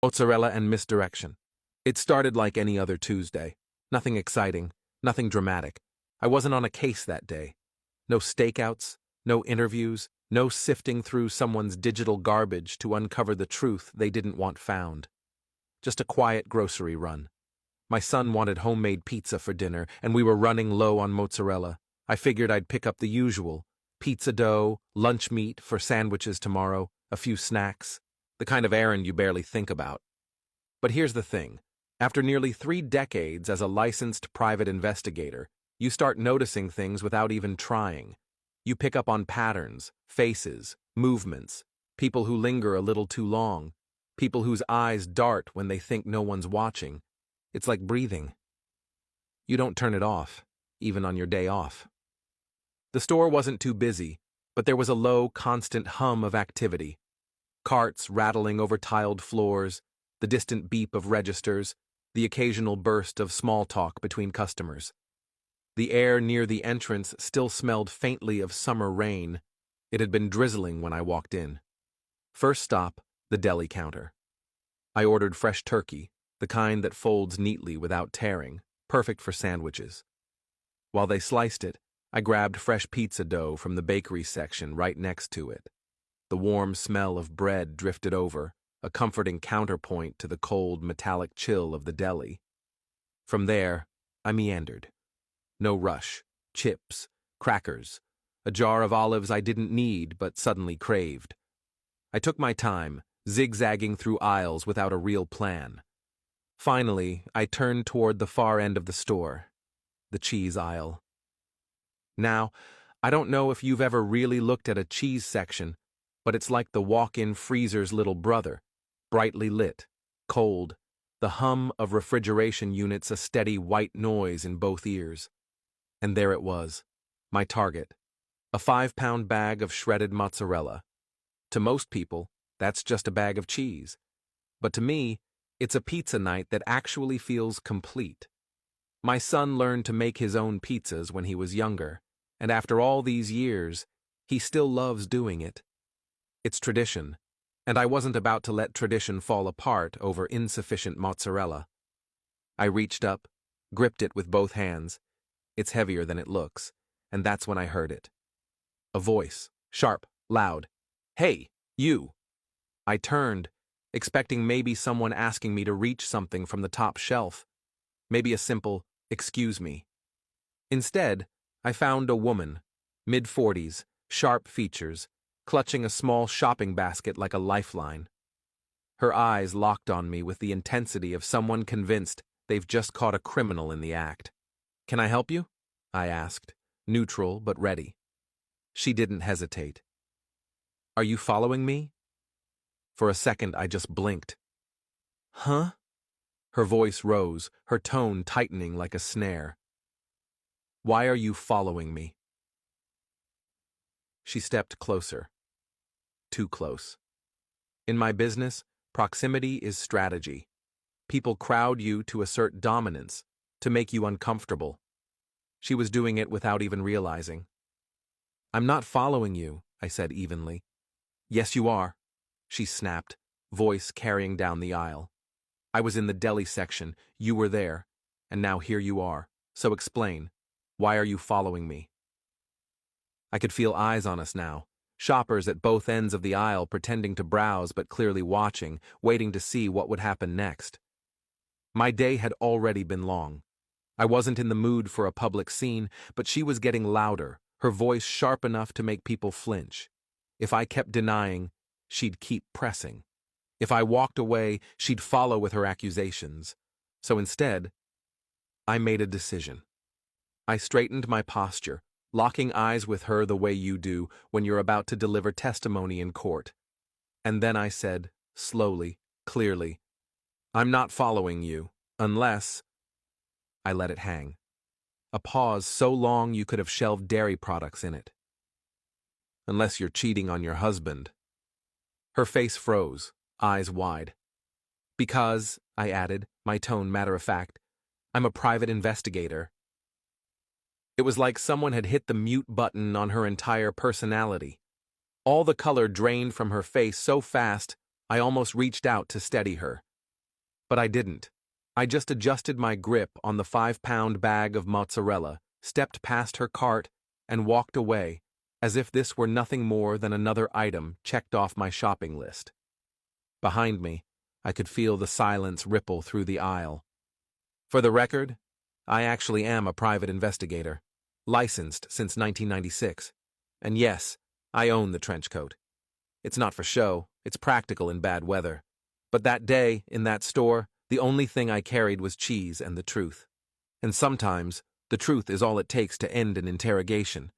Mozzarella and Misdirection. It started like any other Tuesday. Nothing exciting, nothing dramatic. I wasn't on a case that day. No stakeouts, no interviews, no sifting through someone's digital garbage to uncover the truth they didn't want found. Just a quiet grocery run. My son wanted homemade pizza for dinner, and we were running low on mozzarella. I figured I'd pick up the usual: pizza dough, lunch meat for sandwiches tomorrow, a few snacks. The kind of errand you barely think about. But here's the thing. After nearly 3 decades as a licensed private investigator, you start noticing things without even trying. You pick up on patterns, faces, movements, people who linger a little too long, people whose eyes dart when they think no one's watching. It's like breathing. You don't turn it off, even on your day off. The store wasn't too busy, but there was a low, constant hum of activity. Carts rattling over tiled floors, the distant beep of registers, the occasional burst of small talk between customers. The air near the entrance still smelled faintly of summer rain. It had been drizzling when I walked in. First stop, the deli counter. I ordered fresh turkey, the kind that folds neatly without tearing, perfect for sandwiches. While they sliced it, I grabbed fresh pizza dough from the bakery section right next to it. The warm smell of bread drifted over, a comforting counterpoint to the cold, metallic chill of the deli. From there, I meandered. No rush, chips, crackers, a jar of olives I didn't need but suddenly craved. I took my time, zigzagging through aisles without a real plan. Finally, I turned toward the far end of the store, the cheese aisle. Now, I don't know if you've ever really looked at a cheese section, but it's like the walk-in freezer's little brother, brightly lit, cold, the hum of refrigeration units a steady white noise in both ears. And there it was, my target, a 5-pound bag of shredded mozzarella. To most people, that's just a bag of cheese. But to me, it's a pizza night that actually feels complete. My son learned to make his own pizzas when he was younger, and after all these years, he still loves doing it. It's tradition, and I wasn't about to let tradition fall apart over insufficient mozzarella. I reached up, gripped it with both hands. It's heavier than it looks, and that's when I heard it. A voice, sharp, loud. "Hey, you!" I turned, expecting maybe someone asking me to reach something from the top shelf. Maybe a simple, "Excuse me." Instead, I found a woman, mid-40s, sharp features, clutching a small shopping basket like a lifeline. Her eyes locked on me with the intensity of someone convinced they've just caught a criminal in the act. "Can I help you?" I asked, neutral but ready. She didn't hesitate. "Are you following me?" For a second, I just blinked. "Huh?" Her voice rose, her tone tightening like a snare. "Why are you following me?" She stepped closer. Too close. In my business, proximity is strategy. People crowd you to assert dominance, to make you uncomfortable. She was doing it without even realizing. "I'm not following you," I said evenly. "Yes, you are," she snapped, voice carrying down the aisle. "I was in the deli section, you were there, and now here you are. So explain, why are you following me?" I could feel eyes on us now, shoppers at both ends of the aisle pretending to browse but clearly watching, waiting to see what would happen next. My day had already been long. I wasn't in the mood for a public scene, but she was getting louder, her voice sharp enough to make people flinch. If I kept denying, she'd keep pressing. If I walked away, she'd follow with her accusations. So instead, I made a decision. I straightened my posture, locking eyes with her the way you do when you're about to deliver testimony in court. And then I said, slowly, clearly, "I'm not following you, unless—" I let it hang. A pause so long you could have shelved dairy products in it. "Unless you're cheating on your husband." Her face froze, eyes wide. "Because," I added, my tone matter-of-fact, "I'm a private investigator." It was like someone had hit the mute button on her entire personality. All the color drained from her face so fast, I almost reached out to steady her, But I didn't. I just adjusted my grip on the 5-pound bag of mozzarella, stepped past her cart, and walked away, as if this were nothing more than another item checked off my shopping list. Behind me, I could feel the silence ripple through the aisle. For the record, I actually am a private investigator, licensed since 1996. And yes, I own the trench coat. It's not for show, it's practical in bad weather. But that day, in that store, the only thing I carried was cheese and the truth. And sometimes, the truth is all it takes to end an interrogation.